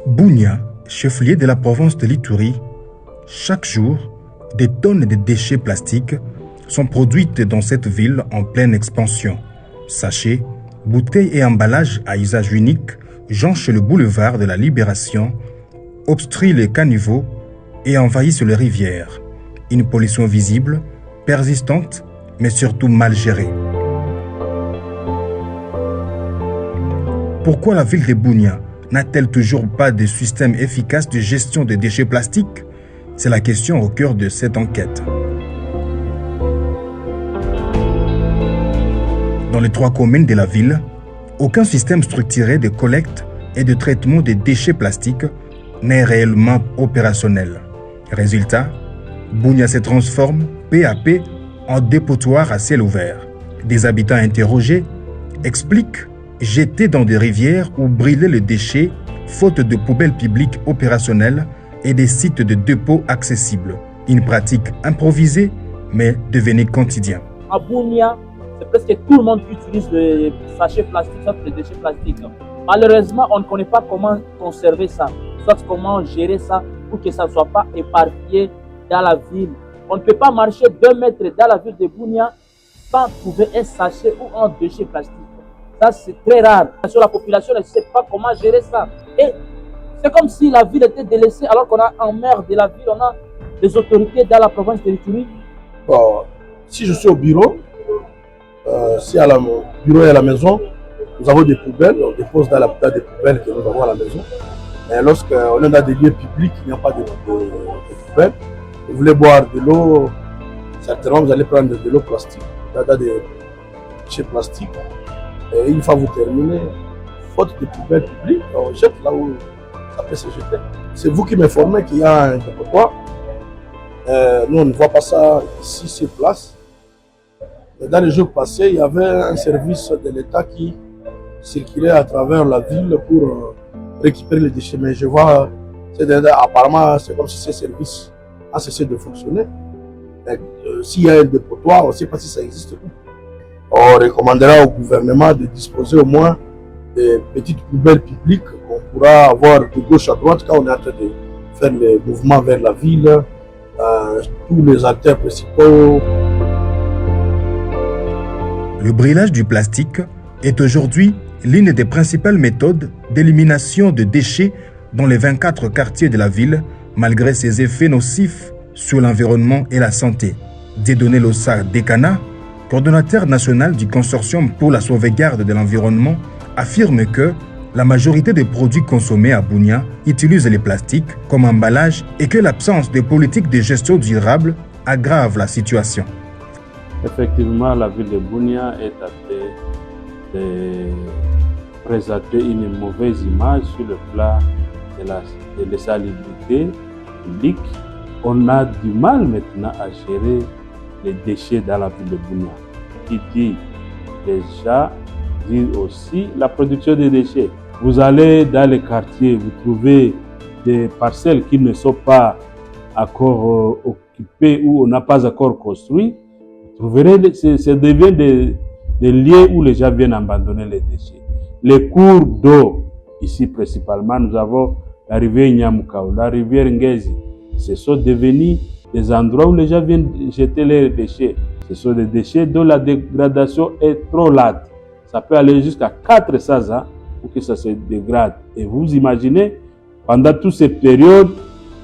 Bunia, chef-lieu de la province de l'Ituri, chaque jour, des tonnes de déchets plastiques sont produites dans cette ville en pleine expansion. Sachets, bouteilles et emballages à usage unique jonchent le boulevard de la Libération, obstruent les caniveaux et envahissent les rivières. Une pollution visible, persistante, mais surtout mal gérée. Pourquoi la ville de Bunia n'a-t-elle toujours pas de système efficace de gestion des déchets plastiques? C'est la question au cœur de cette enquête. Dans les 3 communes de la ville, aucun système structuré de collecte et de traitement des déchets plastiques n'est réellement opérationnel. Résultat, Bunia se transforme peu à peu en dépotoir à ciel ouvert. Des habitants interrogés expliquent jeter dans des rivières ou brûler les déchets faute de poubelles publiques opérationnelles et des sites de dépôt accessibles. Une pratique improvisée mais devenue quotidienne. À Bunia, c'est presque tout le monde qui utilise les sachets plastiques, les déchets plastiques. Malheureusement, on ne connaît pas comment conserver ça, soit comment gérer ça pour que ça ne soit pas éparpillé dans la ville. On ne peut pas marcher 2 mètres dans la ville de Bunia sans trouver un sachet ou un déchet plastique. Ça, c'est très rare. La population ne sait pas comment gérer ça. Et c'est comme si la ville était délaissée alors qu'on a en maire de la ville, on a des autorités dans la province de l'Ituri. Bon, si je suis au bureau, si à la bureau et à la maison, nous avons des poubelles, on dépose dans la plupart des poubelles que nous avons à la maison. Mais lorsqu'on est dans des lieux publics, il n'y a pas de poubelles. Vous voulez boire de l'eau, certainement vous allez prendre de l'eau plastique, dans des déchets plastiques. Et une fois vous terminez, faute de poubelles publiques, on jette là où ça peut se jeter. C'est vous qui m'informez qu'il y a un dépotoir. Nous, on ne voit pas ça ici sur place. Et dans les jours passés, il y avait un service de l'État qui circulait à travers la ville pour récupérer les déchets. Mais je vois, apparemment, c'est comme si ce service a cessé de fonctionner. S'il y a un dépotoir, on ne sait pas si ça existe ou. On recommandera au gouvernement de disposer au moins des petites poubelles publiques qu'on pourra avoir de gauche à droite quand on est en train de faire les mouvements vers la ville, tous les artères principaux. Le brûlage du plastique est aujourd'hui l'une des principales méthodes d'élimination de déchets dans les 24 quartiers de la ville, malgré ses effets nocifs sur l'environnement et la santé. Dieudonné Lossard Dekana, coordonnateur national du consortium pour la sauvegarde de l'environnement, affirme que la majorité des produits consommés à Bunia utilisent les plastiques comme emballage et que l'absence de politique de gestion durable aggrave la situation. Effectivement, la ville de Bunia est appelée de présenter une mauvaise image sur le plan de l'insalubrité publique. On a du mal maintenant à gérer les déchets dans la ville de Bunia. Qui dit déjà, dit aussi la production des déchets. Vous allez dans les quartiers, vous trouvez des parcelles qui ne sont pas encore occupées ou on n'a pas encore construit. Vous verrez, ça devient des lieux où les gens viennent abandonner les déchets. Les cours d'eau, ici principalement, nous avons la rivière Nyamukau, la rivière Ngezi. Ce sont devenus des endroits où les gens viennent jeter les déchets. Ce sont des déchets dont la dégradation est trop lente. Ça peut aller jusqu'à 400 ans pour que ça se dégrade. Et vous imaginez, pendant toutes ces périodes,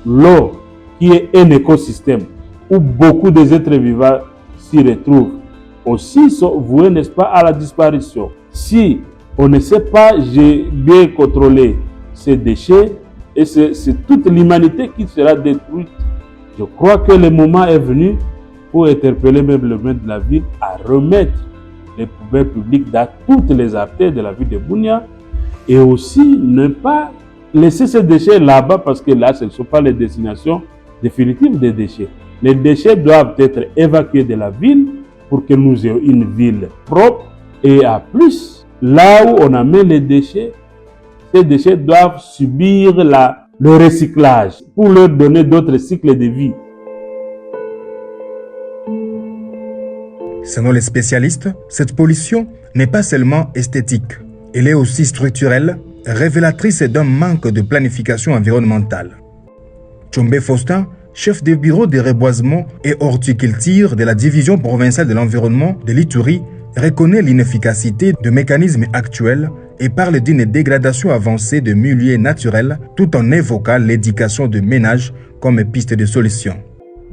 l'eau, qui est un écosystème où beaucoup des êtres vivants s'y retrouvent, aussi sont voués, n'est-ce pas, à la disparition. Si on ne sait pas bien contrôler ces déchets, et c'est toute l'humanité qui sera détruite. Je crois que le moment est venu pour interpeller même le maire de la ville à remettre les poubelles publiques dans toutes les artères de la ville de Bunia et aussi ne pas laisser ces déchets là-bas parce que là, ce ne sont pas les destinations définitives des déchets. Les déchets doivent être évacués de la ville pour que nous ayons une ville propre et à plus, là où on amène les déchets, ces déchets doivent subir le recyclage pour leur donner d'autres cycles de vie. Selon les spécialistes, cette pollution n'est pas seulement esthétique, elle est aussi structurelle révélatrice d'un manque de planification environnementale. Tchombe Faustin, chef de bureau de reboisement et horticulture de la division provinciale de l'environnement de l'Ituri, reconnaît l'inefficacité de mécanismes actuels et parle d'une dégradation avancée de milieux naturels tout en évoquant l'éducation de ménages comme piste de solution.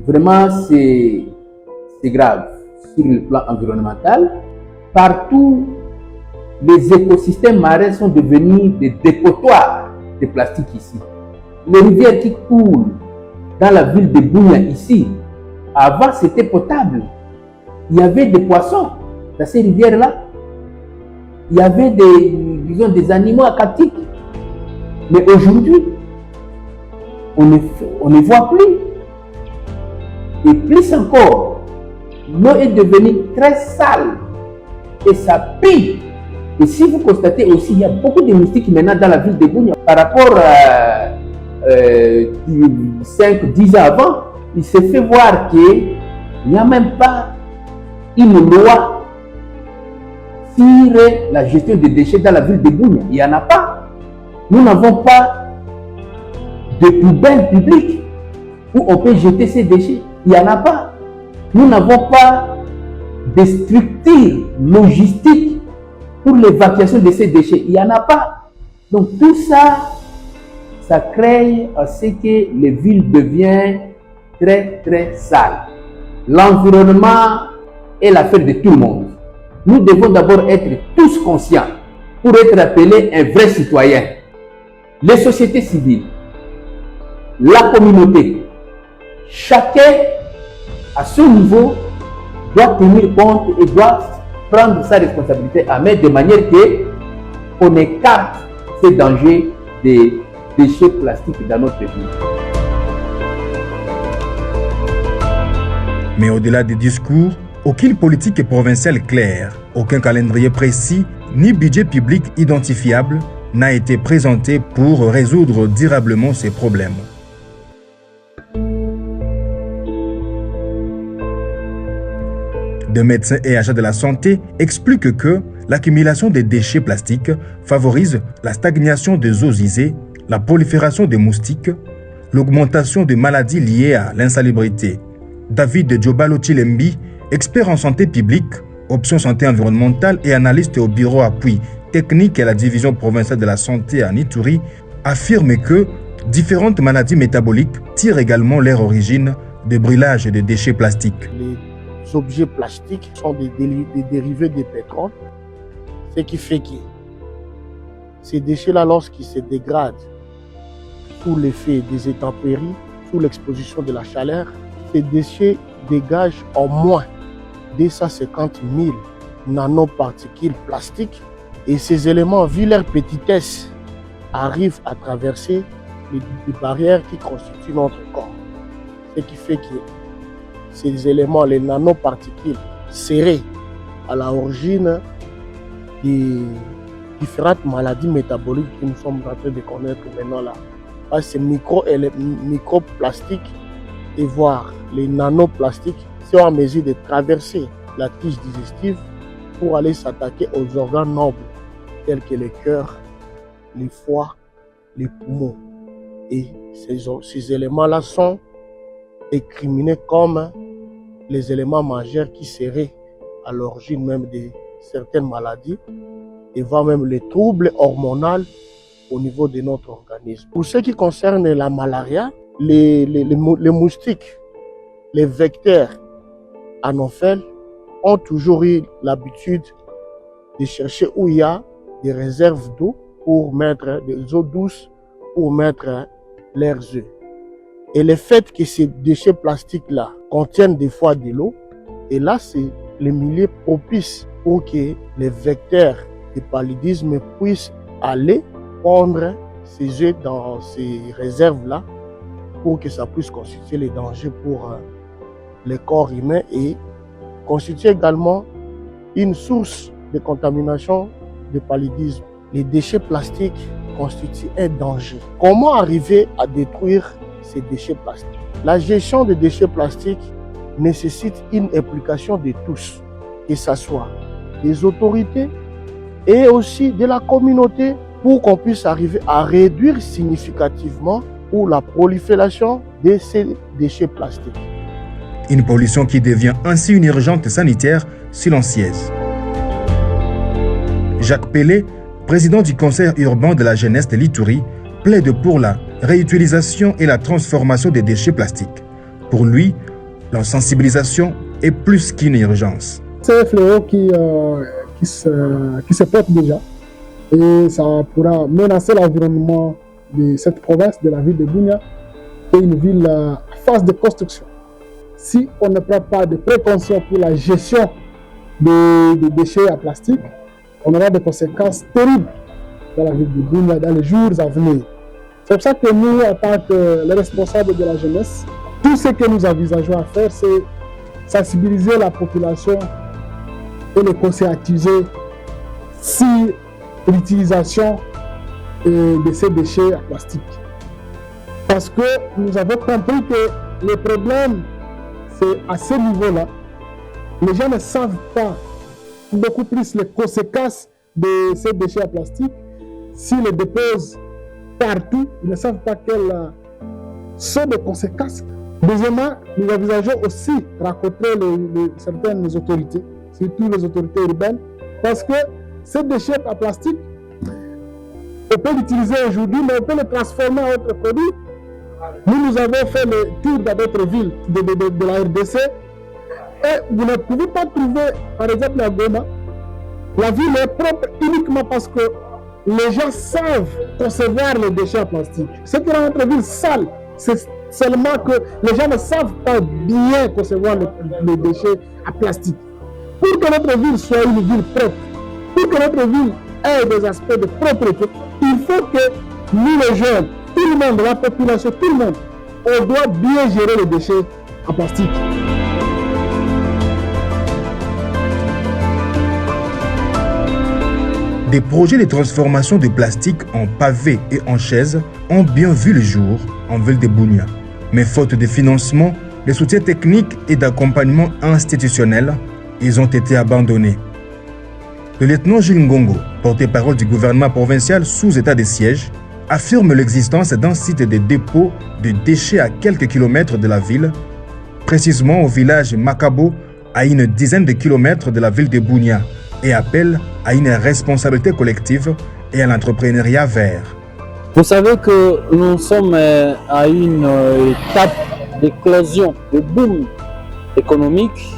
Vraiment, c'est grave sur le plan environnemental. Partout, les écosystèmes marins sont devenus des dépotoirs de plastique ici. Les rivières qui coulent dans la ville de Bunia ici, avant c'était potable. Il y avait des poissons dans ces rivières-là. Il y avait des animaux aquatiques. Mais aujourd'hui, on ne voit plus. Et plus encore, l'eau est devenue très sale et ça pue. Et si vous constatez aussi, il y a beaucoup de moustiques maintenant dans la ville de Bunia. Par rapport à 5-10 ans avant, il s'est fait voir qu'il n'y a même pas une loi sur la gestion des déchets dans la ville de Bunia. Il n'y en a pas. Nous n'avons pas de poubelles publiques où on peut jeter ces déchets. Il n'y en a pas. Nous n'avons pas de structures logistiques pour l'évacuation de ces déchets. Il n'y en a pas. Donc tout ça, ça crée à ce que les villes deviennent très très sales. L'environnement est l'affaire de tout le monde. Nous devons d'abord être tous conscients pour être appelés un vrai citoyen. Les sociétés civiles, la communauté, chacun à son niveau doit tenir compte et doit prendre sa responsabilité à main de manière qu'on écarte ces dangers des déchets plastiques dans notre ville. Mais au-delà des discours, aucune politique provinciale claire, aucun calendrier précis, ni budget public identifiable n'a été présenté pour résoudre durablement ces problèmes. Des médecins et agents de la santé expliquent que l'accumulation des déchets plastiques favorise la stagnation des eaux usées, la prolifération des moustiques, l'augmentation des maladies liées à l'insalubrité. David Djobalo Chilembi, expert en santé publique, option santé environnementale et analyste au bureau appui technique à la division provinciale de la santé à Ituri, affirme que différentes maladies métaboliques tirent également leur origine de brûlage de déchets plastiques. Les objets plastiques sont des dérivés du pétrole, ce qui fait que ces déchets-là, lorsqu'ils se dégradent sous l'effet des intempéries, sous l'exposition de la chaleur, ces déchets dégagent en moins 250 000 nanoparticules plastiques et ces éléments, vu leur petitesse, arrivent à traverser les barrières qui constituent notre corps. Ce qui fait que ces éléments, les nanoparticules, seraient à l'origine des différentes maladies métaboliques que nous sommes en train de connaître maintenant là. Ces microplastiques et voire les nanoplastiques sont en mesure de traverser la tige digestive pour aller s'attaquer aux organes nobles tels que le cœur, les foies, les poumons. Et ces éléments-là sont incriminés comme les éléments majeurs qui seraient à l'origine même de certaines maladies et voire même les troubles hormonaux au niveau de notre organisme. Pour ce qui concerne la malaria, les moustiques, les vecteurs anopheles ont toujours eu l'habitude de chercher où il y a des réserves d'eau pour mettre des eaux douces pour mettre leurs œufs. Et le fait que ces déchets plastiques-là contiennent des fois de l'eau, et là c'est le milieu propice pour que les vecteurs de paludisme puissent aller pondre ces œufs dans ces réserves-là pour que ça puisse constituer les dangers pour le corps humain et constituer également une source de contamination de paludisme. Les déchets plastiques constituent un danger. Comment arriver à détruire ces déchets plastiques? La gestion des déchets plastiques nécessite une implication de tous, que ce soit des autorités et aussi de la communauté pour qu'on puisse arriver à réduire significativement ou la prolifération de ces déchets plastiques. Une pollution qui devient ainsi une urgence sanitaire silencieuse. Jacques Pelé, président du conseil urbain de la jeunesse de l'Ituri, plaide pour la réutilisation et la transformation des déchets plastiques. Pour lui, la sensibilisation est plus qu'une urgence. C'est un fléau qui se porte déjà et ça pourra menacer l'environnement de cette province, de la ville de Bunia, qui est une ville en phase de construction. Si on ne prend pas de précautions pour la gestion des déchets à plastique, on aura des conséquences terribles dans la ville de Bunia dans les jours à venir. C'est pour ça que nous, en tant que les responsables de la jeunesse, tout ce que nous envisageons à faire, c'est sensibiliser la population et les conscientiser sur l'utilisation de ces déchets à plastique. Parce que nous avons compris que le problème, c'est à ce niveau-là. Les gens ne savent pas beaucoup plus les conséquences de ces déchets à plastique. S'ils les déposent partout, ils ne savent pas quelles sont les conséquences. Deuxièmement, nous envisageons aussi rencontrer certaines autorités, surtout les autorités urbaines, parce que ces déchets à plastique, on peut l'utiliser aujourd'hui, mais on peut le transformer en autre produit. Nous avons fait le tour dans d'autres villes de la RDC et vous ne pouvez pas trouver, par exemple, à Goma, la ville est propre uniquement parce que les gens savent concevoir les déchets en plastique. Ce qui rend notre ville sale, c'est seulement que les gens ne savent pas bien concevoir les déchets en plastique. Pour que notre ville soit une ville propre, pour que notre ville ait des aspects de propreté, il faut que nous les jeunes, tout le monde, la population, tout le monde, on doit bien gérer les déchets en plastique. Des projets de transformation de plastique en pavés et en chaises ont bien vu le jour en ville de Bunia. Mais faute de financement, de soutien technique et d'accompagnement institutionnel, ils ont été abandonnés. Le lieutenant Gilles Ngongo, porte-parole du gouvernement provincial sous état de siège, affirme l'existence d'un site de dépôt de déchets à quelques kilomètres de la ville, précisément au village Makabo, à une dizaine de kilomètres de la ville de Bunia, et appelle à une responsabilité collective et à l'entrepreneuriat vert. Vous savez que nous sommes à une étape d'éclosion, de boom économique.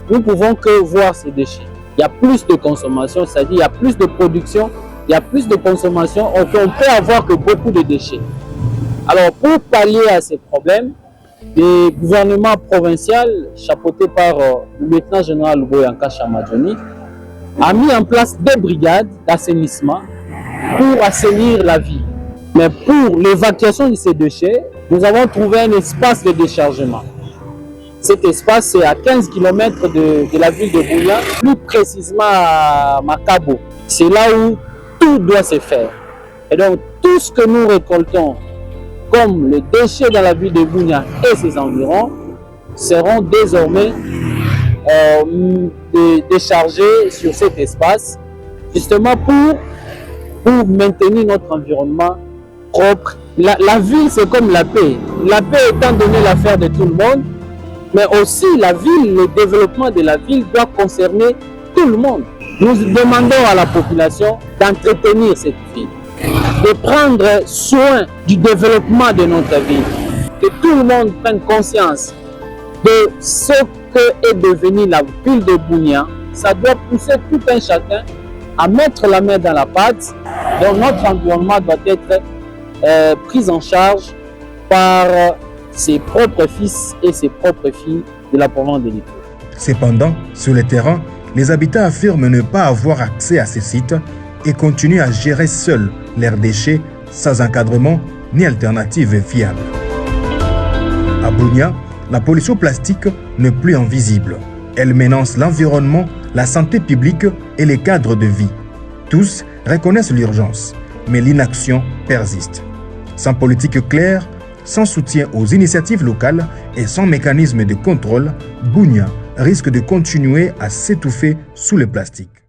Nous ne pouvons que voir ces déchets. Il y a plus de consommation, c'est-à-dire il y a plus de production, il y a plus de consommation, on peut avoir que beaucoup de déchets. Alors pour pallier à ces problèmes, le gouvernement provincial, chapeauté par le lieutenant général Boyanka Chamadjoni, a mis en place des brigades d'assainissement pour assainir la ville. Mais pour l'évacuation de ces déchets, nous avons trouvé un espace de déchargement. Cet espace, c'est à 15 km de la ville de Bunia, plus précisément à Makabo. C'est là où tout doit se faire. Et donc, tout ce que nous récoltons comme les déchets dans la ville de Bunia et ses environs seront désormais déchargés sur cet espace, justement pour maintenir notre environnement propre. La ville, c'est comme la paix. La paix étant donné l'affaire de tout le monde, mais aussi la ville, le développement de la ville doit concerner tout le monde. Nous demandons à la population d'entretenir cette ville, de prendre soin du développement de notre ville, que tout le monde prenne conscience de ce que est devenue la ville de Bunia. Ça doit pousser tout un chacun à mettre la main dans la pâte. Donc notre environnement doit être pris en charge par ses propres fils et ses propres filles de la province de l'Ituri. Cependant, sur le terrain, les habitants affirment ne pas avoir accès à ces sites et continuent à gérer seuls leurs déchets sans encadrement ni alternative viable. À Bunia, la pollution plastique n'est plus invisible. Elle menace l'environnement, la santé publique et les cadres de vie. Tous reconnaissent l'urgence, mais l'inaction persiste. Sans politique claire, sans soutien aux initiatives locales et sans mécanisme de contrôle, Bunia risque de continuer à s'étouffer sous le plastique.